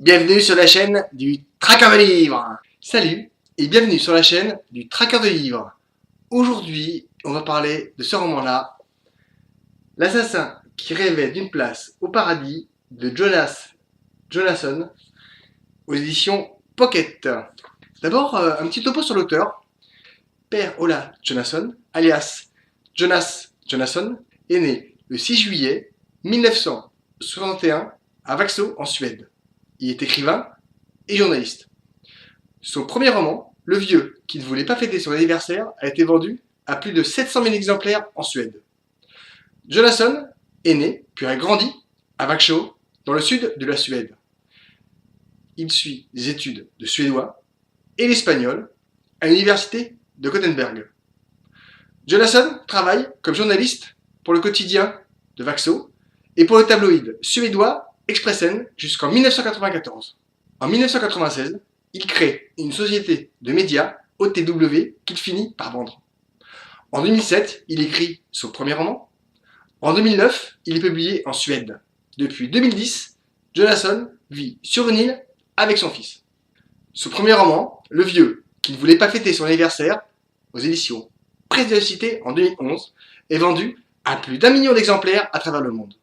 Bienvenue sur la chaîne du Traqueur de livres. Salut et bienvenue sur la chaîne du Traqueur de livres. Aujourd'hui, on va parler de ce roman-là, L'assassin qui rêvait d'une place au paradis de Jonas Jonasson aux éditions Pocket. D'abord, un petit topo sur l'auteur. Per Ola Jonasson, alias Jonas Jonasson, est né le 6 juillet 1961 à Vaxå en Suède. Il est écrivain et journaliste. Son premier roman, Le vieux qui ne voulait pas fêter son anniversaire, a été vendu à plus de 700 000 exemplaires en Suède. Jonasson est né, puis a grandi à Vaxå, dans le sud de la Suède. Il suit des études de suédois et l'espagnol à l'université de Gothenburg. Jonasson travaille comme journaliste pour le quotidien de Vaxå et pour le tabloïd suédois Expressen jusqu'en 1994. En 1996, il crée une société de médias, OTW, qu'il finit par vendre. En 2007, il écrit son premier roman. En 2009, il est publié en Suède. Depuis 2010, Jonasson vit sur une île avec son fils. Son premier roman, Le vieux qui ne voulait pas fêter son anniversaire, aux éditions Presse de la Cité en 2011, est vendu à plus d'1 million d'exemplaires à travers le monde.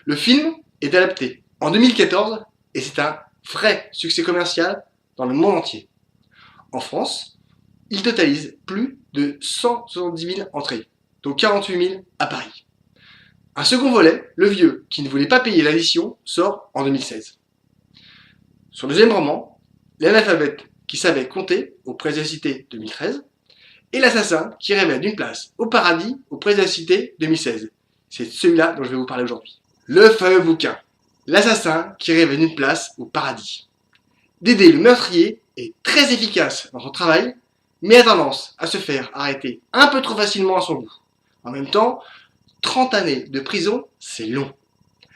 Le film est adapté en 2014 et c'est un vrai succès commercial dans le monde entier. En France, il totalise plus de 170 000 entrées, dont 48 000 à Paris. Un second volet, Le vieux qui ne voulait pas payer l'addition, sort en 2016. Son deuxième roman, L'analphabète qui savait compter, aux Presses de la Cité 2013, et L'assassin qui rêvait d'une place au paradis, aux Presses de la Cité 2016. C'est celui-là dont je vais vous parler aujourd'hui. Le fameux bouquin, L'assassin qui rêvait d'une place au paradis. Dédé le meurtrier est très efficace dans son travail, mais a tendance à se faire arrêter un peu trop facilement à son goût. En même temps, 30 années de prison, c'est long.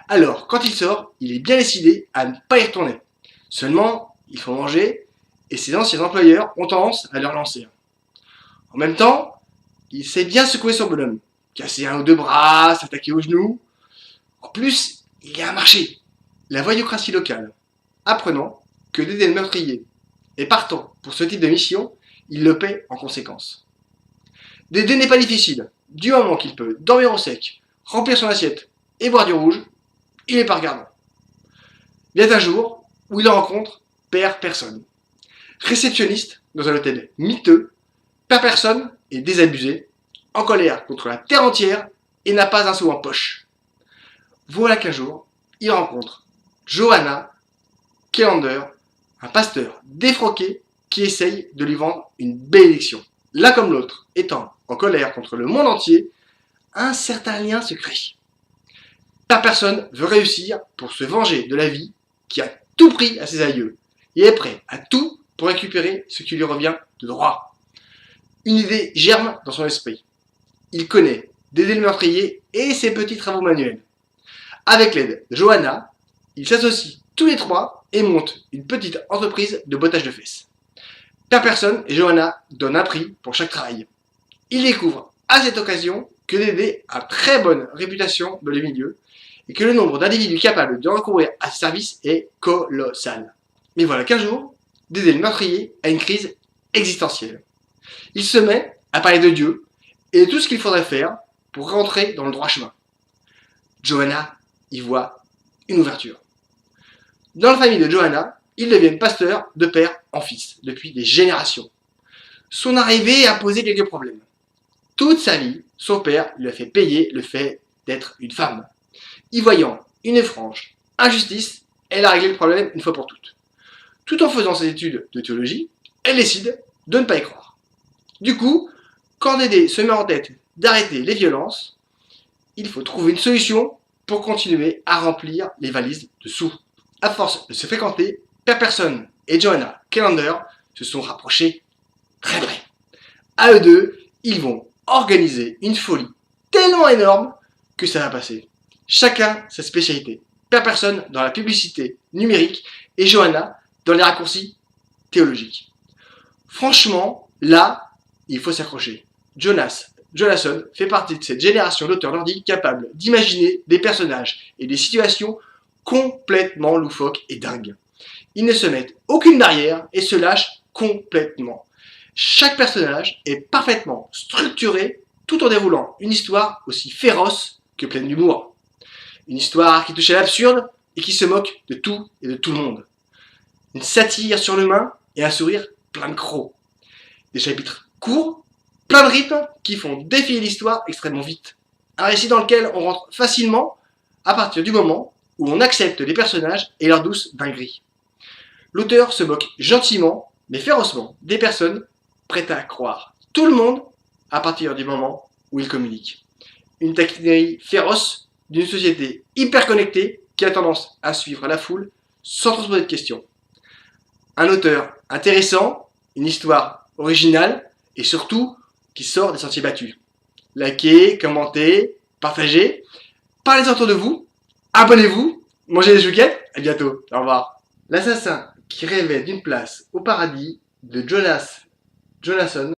Alors, quand il sort, il est bien décidé à ne pas y retourner. Seulement, il faut manger, et ses anciens employeurs ont tendance à le relancer. En même temps, il sait bien secouer son bonhomme, casser un ou deux bras, s'attaquer aux genoux. En plus, il y a un marché, la voyoucratie locale. Apprenant que Dédé le meurtrier est partant pour ce type de mission, il le paie en conséquence. Dédé n'est pas difficile, du moment qu'il peut dormir au sec, remplir son assiette et boire du rouge, il est pas regardant. Vient un jour où il rencontre Père Personne. Réceptionniste dans un hôtel miteux, Père Personne est désabusé, en colère contre la terre entière et n'a pas un sou en poche. Voilà qu'un jour, il rencontre Johanna Kelander, un pasteur défroqué qui essaye de lui vendre une bénédiction. L'un comme l'autre étant en colère contre le monde entier, un certain lien se crée. Père Personne veut réussir pour se venger de la vie qui a tout pris à ses aïeux et est prêt à tout pour récupérer ce qui lui revient de droit. Une idée germe dans son esprit. Il connaît Dédé le meurtrier et ses petits travaux manuels. Avec l'aide de Johanna, ils s'associent tous les trois et montent une petite entreprise de bottage de fesses. Père Personne et Johanna donnent un prix pour chaque travail. Ils découvrent à cette occasion que Dédé a très bonne réputation dans les milieux et que le nombre d'individus capables de recourir à ses services est colossal. Mais voilà qu'un jour, Dédé le meurtrier a une crise existentielle. Il se met à parler de Dieu et de tout ce qu'il faudrait faire pour rentrer dans le droit chemin. Johanna y voit une ouverture. Dans la famille de Johanna, ils deviennent pasteurs de père en fils depuis des générations. Son arrivée a posé quelques problèmes. Toute sa vie, son père lui a fait payer le fait d'être une femme. Y voyant une franche injustice, elle a réglé le problème une fois pour toutes. Tout en faisant ses études de théologie, elle décide de ne pas y croire. Du coup, quand Dédé se met en tête d'arrêter les violences, il faut trouver une solution pour continuer à remplir les valises de sous. À force de se fréquenter, Père Personne et Johanna Kelander se sont rapprochés très près. À eux deux, ils vont organiser une folie tellement énorme que ça va passer. Chacun sa spécialité. Père Personne dans la publicité numérique et Johanna dans les raccourcis théologiques. Franchement, là, il faut s'accrocher. Jonasson fait partie de cette génération d'auteurs nordiques capables d'imaginer des personnages et des situations complètement loufoques et dingues. Ils ne se mettent aucune barrière et se lâchent complètement. Chaque personnage est parfaitement structuré tout en déroulant une histoire aussi féroce que pleine d'humour. Une histoire qui touche à l'absurde et qui se moque de tout et de tout le monde. Une satire sur l'humain et un sourire plein de crocs. Des chapitres courts, plein de rythmes qui font défiler l'histoire extrêmement vite. Un récit dans lequel on rentre facilement à partir du moment où on accepte les personnages et leurs douces dingueries. L'auteur se moque gentiment, mais férocement, des personnes prêtes à croire tout le monde à partir du moment où il communique. Une taquinerie féroce d'une société hyper connectée qui a tendance à suivre la foule sans trop se poser de questions. Un auteur intéressant, une histoire originale et surtout qui sort des sentiers battus. Likez, commentez, partagez, parlez autour de vous, abonnez-vous, mangez des chouquettes, à bientôt, au revoir. L'assassin qui rêvait d'une place au paradis de Jonathan